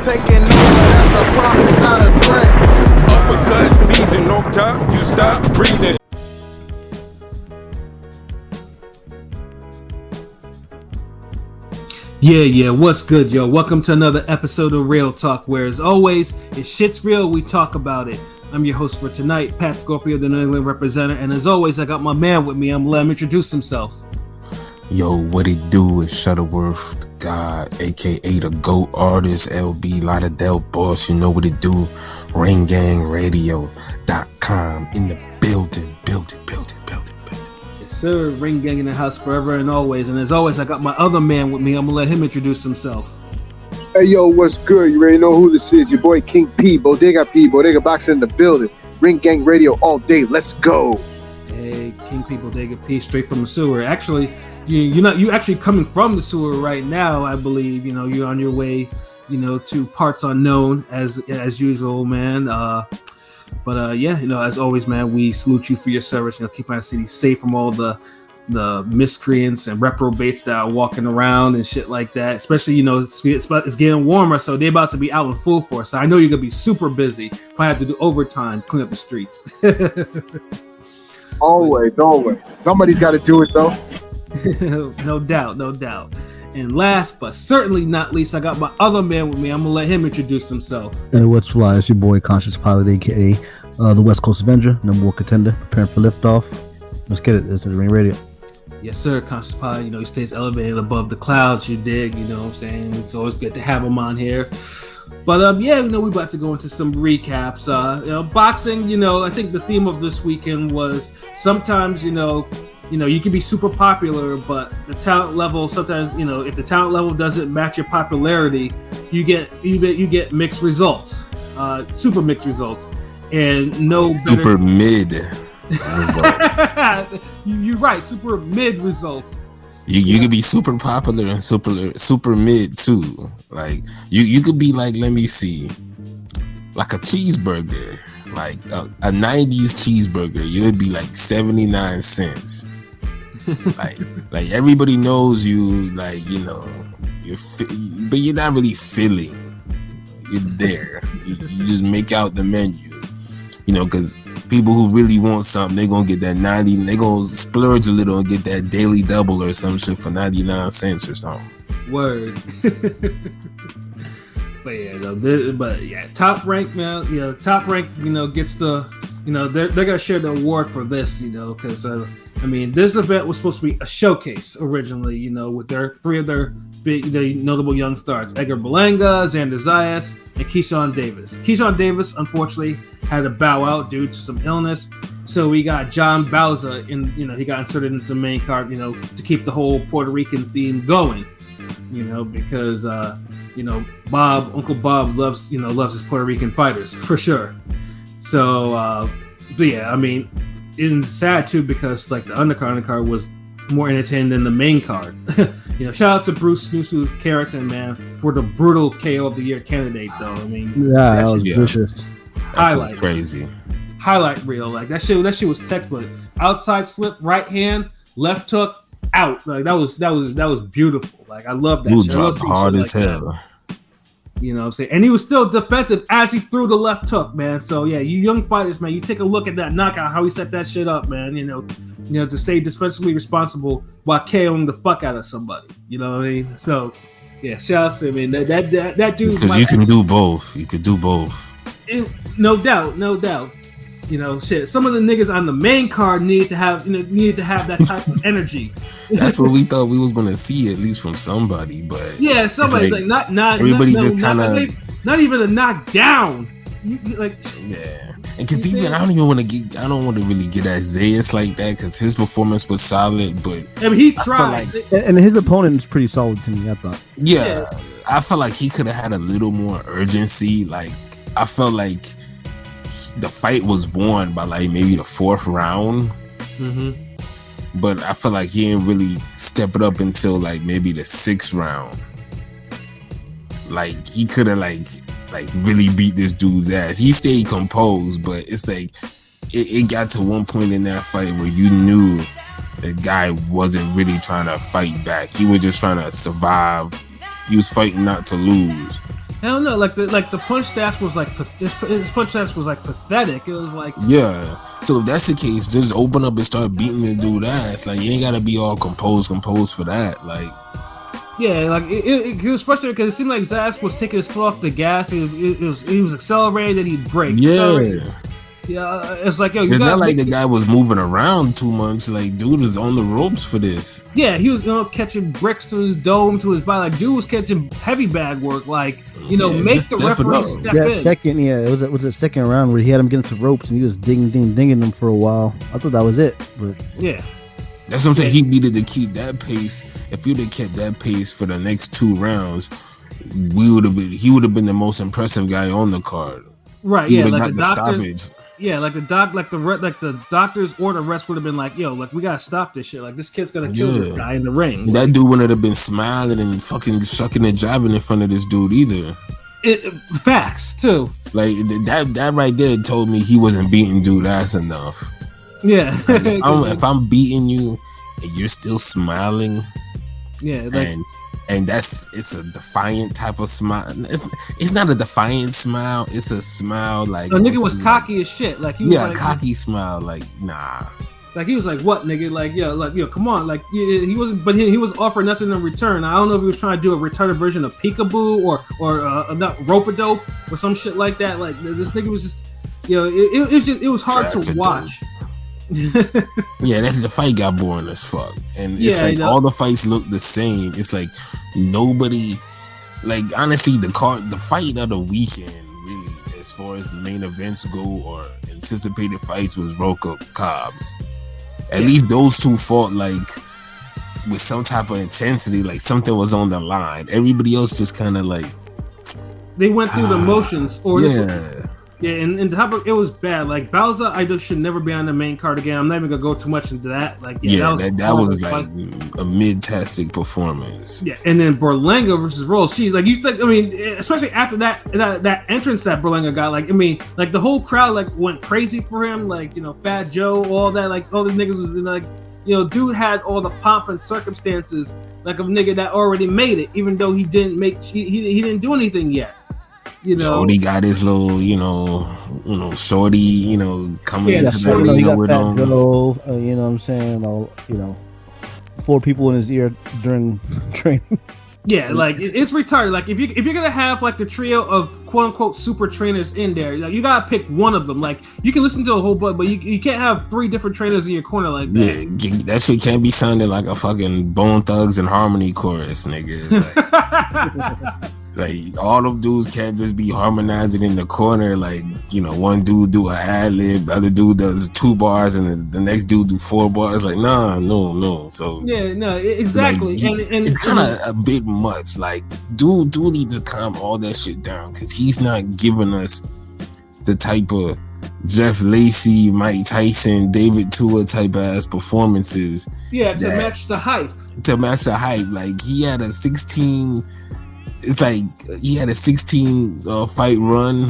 taking over, that's a promise, not a threat. Uppercut season off top, you stop breathing. Yeah, what's good, yo? Welcome to another episode of Real Talk, where as always, if shit's real, we talk about it. I'm your host for tonight, Pat Scorpio, the New England representative, and as always, I got my man with me. I'm gonna let him introduce himself. Yo, what it do is Shutterworth God, aka the GOAT artist, LB Lauderdale boss. You know what it do? RingGangRadio.com in the building. Yes, sir. Ring Gang in the house forever and always. And as always, I got my other man with me. I'm gonna let him introduce himself. Hey, yo, what's good? You already know who this is. Your boy King P, Bodega Boxing in the building. Ring Gang Radio all day. Let's go. Hey, King P, Bodega P, straight from the sewer. Actually, you actually coming from the sewer right now, I believe. You know, you're on your way, to parts unknown as usual, man. But as always, man, we salute you for your service. Keeping our city safe from all the miscreants and reprobates that are walking around and shit like that. Especially, it's getting warmer, so they're about to be out in full force. So I know you're gonna be super busy. Probably have to do overtime to clean up the streets. Always. Somebody's got to do it, though. No doubt. And last but certainly not least, I got my other man with me. I'm gonna let him introduce himself. Hey, what's fly? It's your boy Conscious Pilot, aka the West Coast Avenger, number one contender, preparing for liftoff. Let's get it. This is Ring Radio. Yes, sir. Conscious Pilot, he stays elevated above the clouds. You dig? You know what I'm saying? It's always good to have him on here. But we about to go into some recaps. Boxing. I think the theme of this weekend was sometimes you can be super popular, but the talent level sometimes, if the talent level doesn't match your popularity, you get mixed results, super mixed results, and super mid. You're right, super mid results. You could be super popular and super mid too. Like you could be like, let me see, like a cheeseburger, like a 90s cheeseburger. You would be like 79 cents. like everybody knows you, but you're not really filling. You're there. You just make out the menu, because people who really want something, they're gonna get that 90. They're gonna splurge a little and get that daily double or some shit for 99 cents or something. Word. Top Rank, man. Top Rank, gets the, they're gonna share the award for this, because this event was supposed to be a showcase originally, with three of their big, notable young stars: Edgar Berlanga, Xander Zayas, and Keyshawn Davis. Keyshawn Davis, unfortunately, had to bow out due to some illness, so we got John Bauza he got inserted into the main card, to keep the whole Puerto Rican theme going, because Uncle Bob loves his Puerto Rican fighters for sure. So, it's sad too because like the undercard was more entertaining than the main card. Shout out to Bruce Snoosu's character, man, for the brutal KO of the year candidate, though. That was vicious. Highlight crazy. Highlight reel, like that shit was textbook. Outside slip, right hand, left hook, out. Like that was beautiful. Like I love that. Shit. Dropped hard as hell. You know what I'm saying? And he was still defensive as he threw the left hook, man. So, yeah, you young fighters, man, you take a look at that knockout, how he set that shit up, man, to stay defensively responsible while KOing the fuck out of somebody. You know what I mean? So, yeah, shout out to him. That dude. Because you can do both. You could do both. No doubt. Shit. Some of the niggas on the main card needed to have that type of energy. That's what we thought we was gonna see, at least from somebody. But yeah, somebody's like not everybody just kind of not even a knockdown. Yeah, and because even I don't want to really get at Zayas like that because his performance was solid, but he tried, and his opponent is pretty solid to me. I thought. Yeah, I felt like he could have had a little more urgency. Like I felt like the fight was won by like maybe the fourth round, but I feel like he didn't really step it up until like maybe the sixth round. Like he could have like really beat this dude's ass. He stayed composed, but it's like it got to one point in that fight where you knew the guy wasn't really trying to fight back. He was just trying to survive. He was fighting not to lose. I don't know, like the punch stats was like his punch stats was like pathetic. It was like Yeah. So if that's the case, just open up and start beating the dude ass. Like you ain't gotta be all composed for that. Like yeah, like it was frustrating because it seemed like Zayas was taking his foot off the gas. He was accelerating, then he'd brake. yeah. Yeah, it's like yo, It's not like the guy was moving around too much. Like dude was on the ropes for this. Yeah, he was catching bricks to his dome, to his body. Like dude was catching heavy bag work. Like make the referee step in. Second, it was a second round where he had him against the ropes and he was dinging them for a while. I thought that was it, but yeah. That's what I'm saying. He needed to keep that pace. If he'd have kept that pace for the next 2 rounds, he would have been the most impressive guy on the card. Right, He yeah, would have like got the the doctor. stoppage. Yeah, like the doctor's order rest would have been like, yo, like we gotta stop this shit. Like this kid's gonna kill this guy in the ring. That dude wouldn't have been smiling and fucking shucking and jiving in front of this dude either. Facts too. Like that right there told me he wasn't beating dude ass enough. Yeah. Like, if I'm beating you and you're still smiling, yeah, like, and it's a defiant type of smile. It's not a defiant smile. It's a smile like the nigga was cocky as shit. Like he was like, cocky smile. Like nah. Like he was like, what nigga? Like come on. Like he wasn't, but he was offering nothing in return. I don't know if he was trying to do a retarded version of peekaboo or not rope-a-dope or some shit like that. Like this nigga was just, it was hard to watch. Yeah, the fight got boring as fuck, and it's like all the fights look the same. It's like nobody, like honestly, the fight of the weekend, really, as far as main events go or anticipated fights, was Roca Cobbs. At least those two fought like with some type of intensity, like something was on the line. Everybody else just kind of like they went through the motions, or yeah, and the top of it was bad. Like Bowser, I just should never be on the main card again. I'm not even gonna go too much into that. Like that was like a mid-tastic performance. Yeah, and then Berlanga versus Roll. She's like, you think? I mean, especially after that entrance that Berlanga got. Like, I mean, like the whole crowd like went crazy for him. Like, Fat Joe, all that. Like, all the niggas was like, dude had all the pomp and circumstances like a nigga that already made it, even though he didn't make he didn't do anything yet. Shorty got his little, shorty, coming into the ring. He got with Fat him. Joe, you know what I'm saying? 4 people in his ear during training. Yeah, like it's retarded. Like if you're gonna have like the trio of quote unquote super trainers in there, like you gotta pick one of them. Like you can listen to a whole bunch, but you can't have 3 different trainers in your corner like that. Yeah, that shit can't be sounding like a fucking Bone Thugs and Harmony chorus, nigga. Like all them dudes can't just be harmonizing in the corner. Like one dude do an ad lib, the other dude does 2 bars, and the next dude do 4 bars. Like no. So yeah, no, exactly. Like, and it's kind of a bit much. Like dude needs to calm all that shit down because he's not giving us the type of Jeff Lacey, Mike Tyson, David Tua type ass performances. Yeah, to match the hype. Like he had a 16. It's like he had a 16 fight run,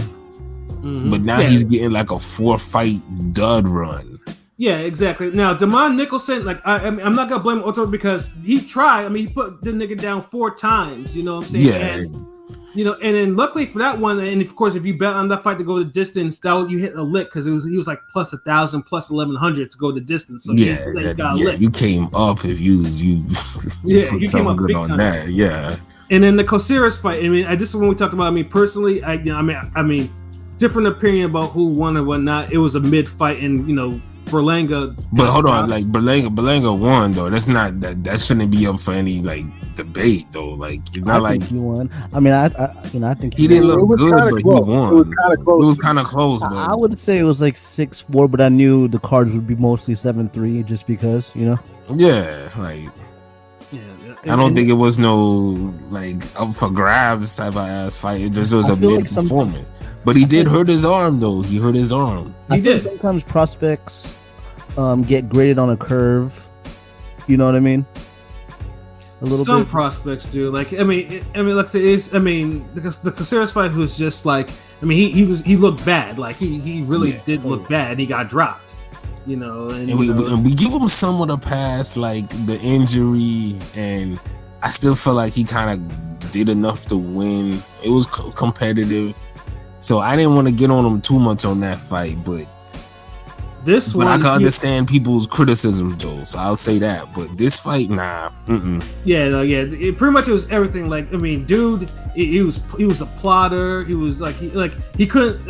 but now he's getting like a 4 fight dud run. Yeah, exactly. Now, Damon Nicholson, like I'm not gonna blame Otto because he tried. I mean, he put the nigga down 4 times. You know what I'm saying? Yeah. And then luckily for that one, and of course, if you bet on that fight to go the distance, you hit a lick because he was like plus 1,000, plus 1,100 to go the distance. So you came up if you you came up good big on time. that. Yeah. And then the Cosiris fight. I mean, this is when we talked about. I mean, personally, I mean, different opinion about who won and whatnot. It was a mid fight, and Berlanga. But hold on, like Berlanga won though. That's not that shouldn't be up for any like debate though. Like it's not like he won. I mean, I think he didn't look good, but he won. It was kind of close. But I would say it was like 6-4, but I knew the cards would be mostly 7-3 just because, Yeah, like. Yeah, I don't think it was no like up for grabs type of ass fight. It just was a mid performance. But he did hurt his arm though. He hurt his arm. I feel sometimes prospects get graded on a curve. You know what I mean? A little Some bit. prospects do. Like I mean, like I say, the Caceres fight was just like, I mean, he looked bad. Like he really did look bad. And he got dropped. And we give him somewhat a pass, like the injury, and I still feel like he kind of did enough to win. It was competitive, so I didn't want to get on him too much on that fight. But I can understand people's criticisms though, so I'll say that. But this fight, nah. Yeah. It pretty much was everything. Like, I mean, dude, he was a plotter. He was he couldn't.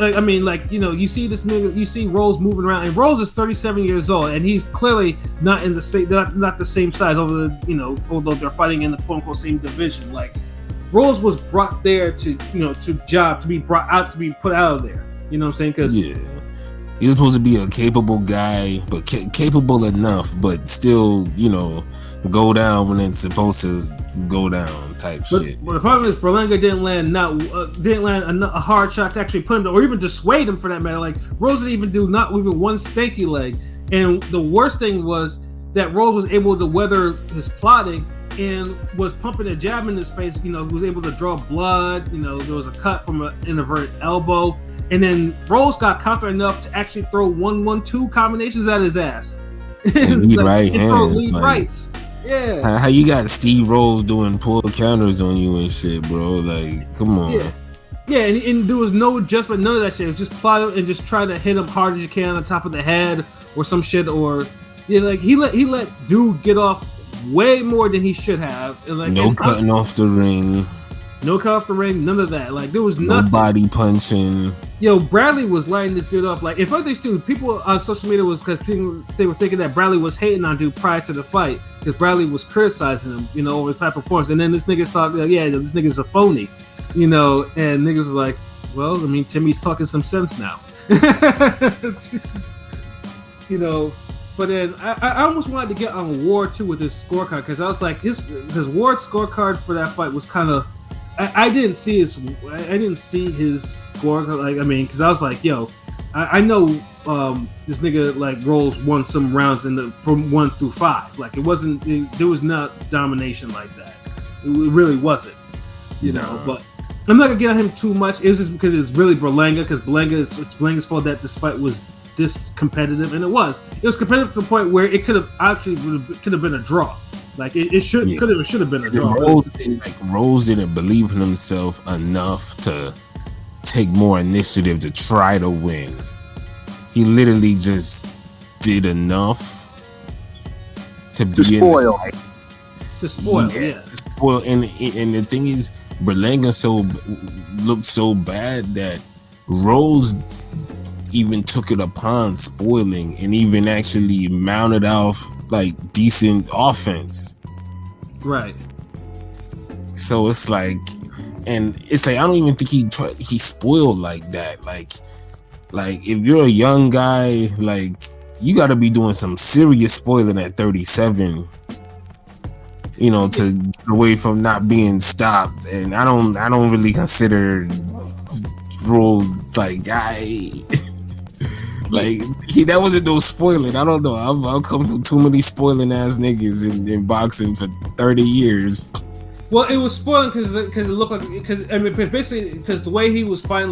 You see this nigga, you see Rose moving around, and Rose is 37 years old, and he's clearly not in the same, not the same size. Although they're fighting in the quote unquote same division. Like, Rose was brought there to be brought out, to be put out of there. You know what I'm saying? Because he was supposed to be a capable guy, but capable enough, but still, go down when it's supposed to go down type shit. But the problem is Berlanga didn't land a hard shot to actually put him, or even dissuade him for that matter. Like, Rose didn't even do not even one stanky leg. And the worst thing was that Rose was able to weather his plotting and was pumping a jab in his face. He was able to draw blood. There was a cut from an inverted elbow. And then Rose got confident enough to actually throw 1-1-2 combinations at his ass. Lead right hand. Lead rights. Yeah. How you got Steve Rose doing pull counters on you and shit, bro? Like, come on. Yeah, and there was no adjustment, none of that shit. It was just plot and just try to hit him hard as you can on top of the head or some shit. Or he let dude get off way more than he should have. And cutting off the ring. No cut off the ring, none of that. Like, there was nothing. No body punching. Yo, Bradley was lighting this dude up. Like, in front of these two, people on social media was because they were thinking that Bradley was hating on dude prior to the fight because Bradley was criticizing him, over his past performance. And then this nigga thought, this nigga's a phony, and niggas was like, well, I mean, Timmy's talking some sense now, But then I almost wanted to get on Ward too with his scorecard because I was like, his Ward's scorecard for that fight was kind of. I didn't see his score. Because I was like, yo, I know this nigga Rose won some rounds from 1 through 5. Like, there was not domination like that. It really wasn't, But I'm not gonna get on him too much. It was just because it's really Berlanga. Because it's Berlanga's fault that this fight was this competitive, and it was. It was competitive to the point where it could have been a draw. Like, it should have been a draw. Rose didn't believe in himself enough to take more initiative to try to win. He literally just did enough to spoil. To spoil, yeah. To spoil, and the thing is, Berlanga looked so bad that Rose even took it upon spoiling and even actually mounted off decent offense. Right. So it's like I don't even think he spoiled like that. Like if you're a young guy, you got to be doing some serious spoiling at 37. To get away from not being stopped. And I don't really consider rules that wasn't no spoiling. I don't know. I've come through too many spoiling ass niggas in boxing for 30 years. Well, it was spoiling because it looked like because the way he was fighting,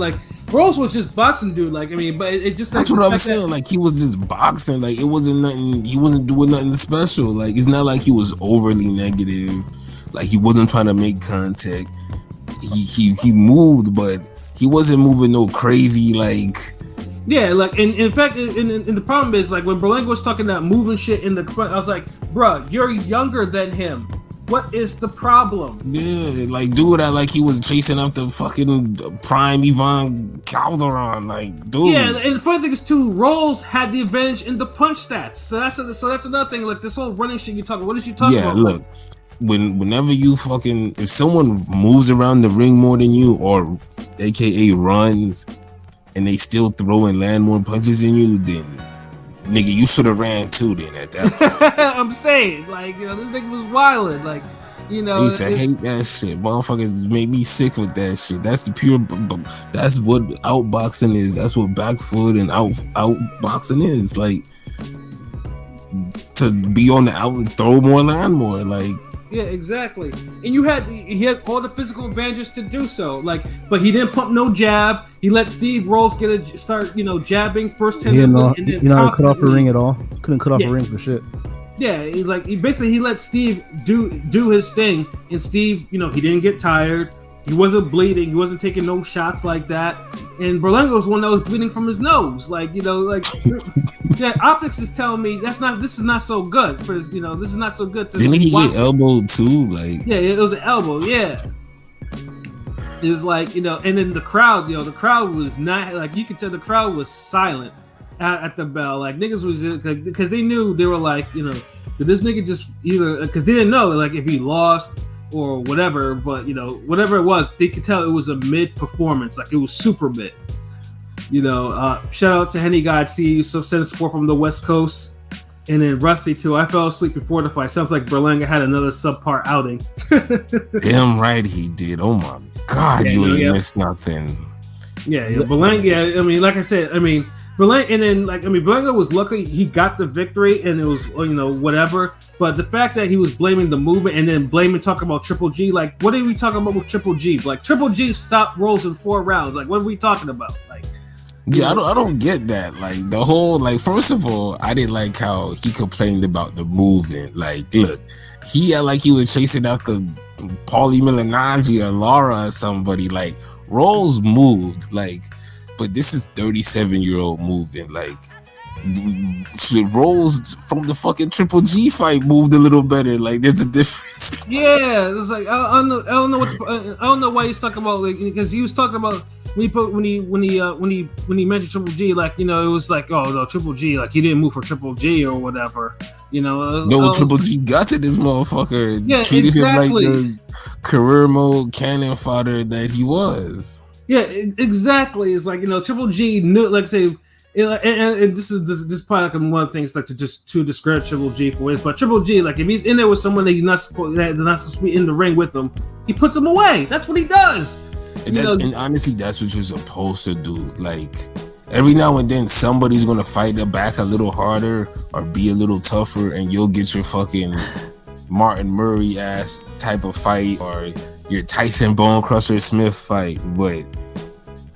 Rose was just boxing, dude. But it just that's what I'm saying. He was just boxing. It wasn't nothing. He wasn't doing nothing special. It's not like he was overly negative. He wasn't trying to make contact. He moved, but he wasn't moving no crazy Yeah, in fact, the problem is when Berlanga was talking about moving shit in the, I was like, bruh, you're younger than him. What is the problem? Yeah, dude, he was chasing after fucking prime Ivan Calderon, dude. Yeah, and the funny thing is too, Rose had the advantage in the punch stats. So that's another thing. This whole running shit you talking. What is you talking about? Yeah, look. Whenever you if someone moves around the ring more than you, or AKA runs, and they still throw and land more punches than you, then nigga, you should have ran too then at that point. I'm saying, this nigga was wilding, I used to hate that shit. Motherfuckers made me sick with that shit. That's that's what outboxing is. That's what back foot and outboxing is. To be on the out and throw more, land more, Yeah, exactly. And he had all the physical advantages to do so. But he didn't pump no jab. He let Steve Rose start jabbing first 10. He didn't cut off the ring at all. Couldn't cut off the ring for shit. Yeah, he's like he let Steve do his thing, and Steve, he didn't get tired. He wasn't bleeding. He wasn't taking no shots like that. And Berlanga was one that was bleeding from his nose. Yeah, optics is telling me this is not so good for this is not so good to. Didn't he get elbowed too? Yeah, it was an elbow. Yeah. It was and then the crowd, the crowd was not you could tell the crowd was silent at the bell. Like niggas was because they knew they were did this nigga just either because they didn't know if he lost or whatever, but whatever it was, they could tell it was a mid performance, it was super mid. Shout out to Henny God, see you, so sending support from the West Coast, and then Rusty too. I fell asleep before the fight. Sounds like Berlanga had another subpar outing. Damn right he did. Oh my God, you ain't missed nothing. Yeah, Berlanga. Yeah, I mean, like I said, Berlanga, and then Berlanga was lucky he got the victory, and it was whatever. But the fact that he was blaming the movement and then talking about Triple G, what are we talking about with Triple G? Triple G stopped Rolls in 4 rounds. What are we talking about? Yeah, I don't get that. The whole first of all, I didn't like how he complained about the movement. Look, he had he was chasing after Paulie Malignaggi or Lara or somebody. Rolls moved, but this is 37-year-old moving. Rolls from the fucking Triple G fight moved a little better. There's a difference. Yeah, it's I don't know I don't know why he's talking about because he was talking about when he mentioned Triple G it was oh no, Triple G he didn't move for Triple G or whatever. Triple G got to this motherfucker. Yeah, treated exactly. him like the career mode cannon fodder that he was. Yeah, exactly. It's Triple G knew, and this is probably one of the things to discredit Triple G for it. But Triple G, if he's in there with someone that he's not supposed to be in the ring with him, he puts him away. That's what he does. And honestly, that's what you're supposed to do. Every now and then, somebody's gonna fight back a little harder or be a little tougher, and you'll get your fucking Martin Murray ass type of fight or your Tyson Bone Crusher Smith fight. But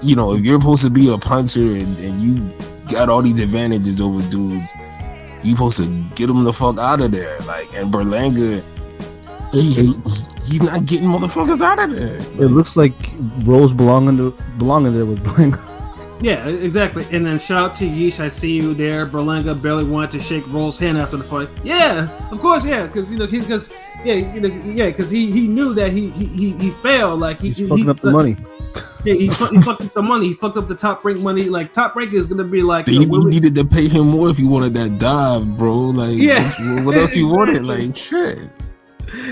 if you're supposed to be a puncher and you got all these advantages over dudes, you supposed to get them the fuck out of there. And Berlanga, he's not getting motherfuckers out of there. It looks like Rose belonging there with Berlanga. Yeah, exactly. And then shout out to Yeesh, I see you there. Berlanga barely wanted to shake Roll's hand after the fight. Yeah, of course, yeah, because he knew that he failed. He's fucking up the money. Yeah, he fucked up the money. He fucked up the Top Rank money. Top Rank is gonna be They needed to pay him more if he wanted that dive, bro. What else you wanted? Shit.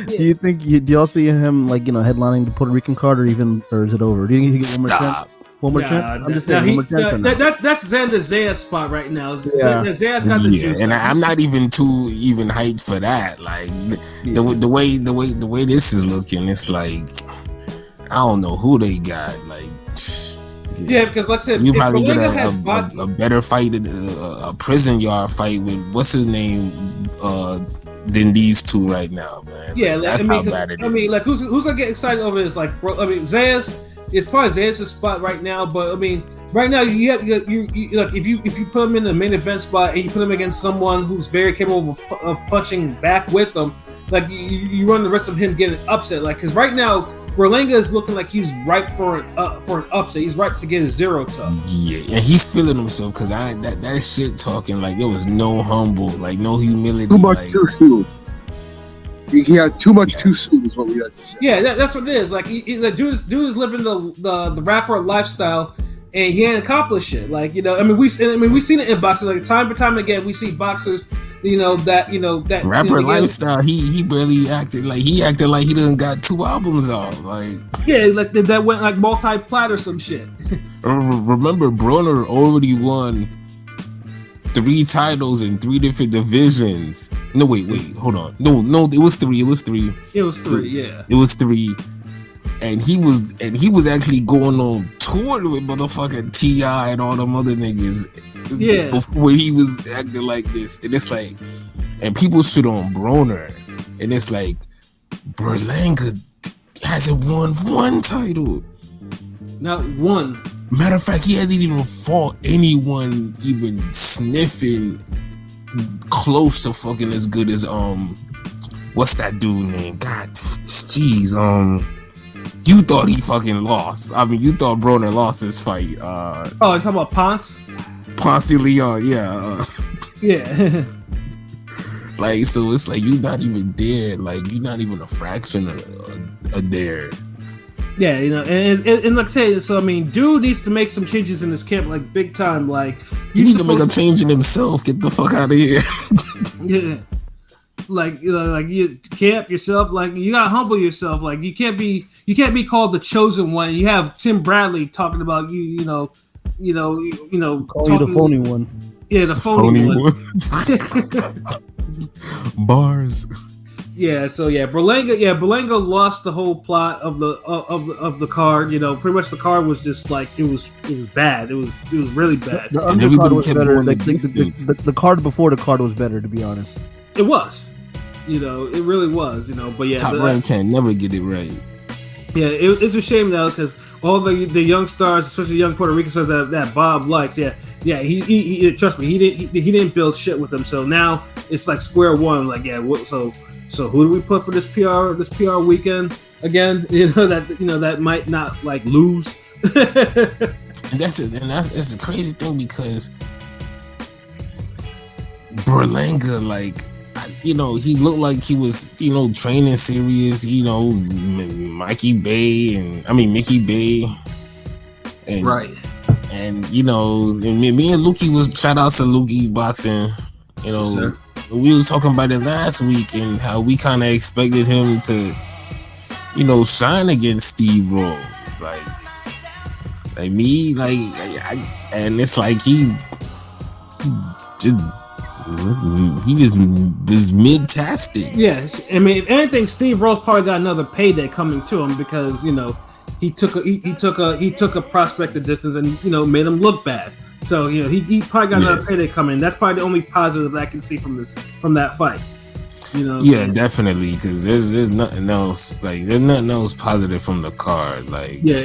Yeah. Do y'all see him headlining the Puerto Rican card or is it over? Do you think he get one more chance? One more chance? I'm just saying, one more chance. That's Xander Zayas spot right now. Yeah. Zayas got the juice. And I'm not even too hyped for that. The way this is looking, it's I don't know who they got. Yeah, because like I said, you probably get a better fight, a prison yard fight with what's his name than these two right now, man. Yeah, that's how bad it is. Who's gonna get excited over this? Zayas. It's probably Zayas' spot right now, but right now you if you put him in the main event spot and you put him against someone who's very capable of punching back with them, you run the risk of him getting upset. Because right now Berlanga is looking like he's ripe for an upset. He's ripe to get a 0 tuck. Yeah, and he's feeling himself because that shit talking there was no humble, no humility. Too much too soon. He has too much too soon, is what we had to say. Yeah, that's what it is. Dude is living the rapper lifestyle, and he ain't accomplished shit. We've seen it in boxing. Time and time again, we see boxers. That rapper lifestyle. He barely acted like he done got 2 albums out. That went multi-plat or some shit. Remember, Broner already won 3 titles in 3 different divisions. No, wait, hold on. No, it was 3. It was 3. It was 3, yeah. It was 3. And he was actually going on tour with motherfucking T.I. and all them other niggas. Yeah. Before he was acting like this. And it's and people shit on Broner. And it's Berlanga hasn't won 1 title. Not 1. Matter of fact, he hasn't even fought anyone even sniffing close to fucking as good as what's that dude name? God, jeez, you thought he fucking lost. I mean, you thought Broner lost this fight. You talking about Ponce? Ponce Leon, yeah. Yeah. Like, so it's like you're not even there. Like, you're not even a fraction of there. Yeah, you know, and like I say, so I mean, dude needs to make some changes in this camp, like big time. Like, you need to make a change in himself. Get the fuck out of here. Yeah, like you camp yourself. Like, you gotta humble yourself. Like, you can't be called the chosen one. You have Tim Bradley talking about you know, call you the phony one. Yeah, the phony one. Bars. Yeah, so Berlanga lost the whole plot of the card. You know, pretty much the card was just like it was bad. It was really bad. The undercard was better. Like, the card before the card was better, to be honest. It was, you know, it really was, you know. But yeah, Top Rank can never get it right. Yeah, it's a shame though, because all the young stars, especially young Puerto Rican stars that Bob likes, he trust me, he didn't build shit with them. So now it's like square one. Like, so who do we put for this PR weekend again? You know that might not like lose. And that's it's a crazy thing because Berlanga, like, you know, he looked like he was, you know, training serious. You know, Mickey Bay, and right. And you know, me and Lukey was shout out to Lukey Boxing. You know. Yes, we was talking about it last week and how we kind of expected him to, you know, shine against Steve Rose, like me, like, and it's like he just is mid-tastic. Yeah, I mean, if anything, Steve Rose probably got another payday coming to him because, you know, he took a prospect of distance and, you know, made him look bad. So, you know, he probably got another payday coming. That's probably the only positive that I can see from that fight. You know. Yeah, definitely, because there's nothing else. Like, there's nothing else positive from the card. Like, yeah,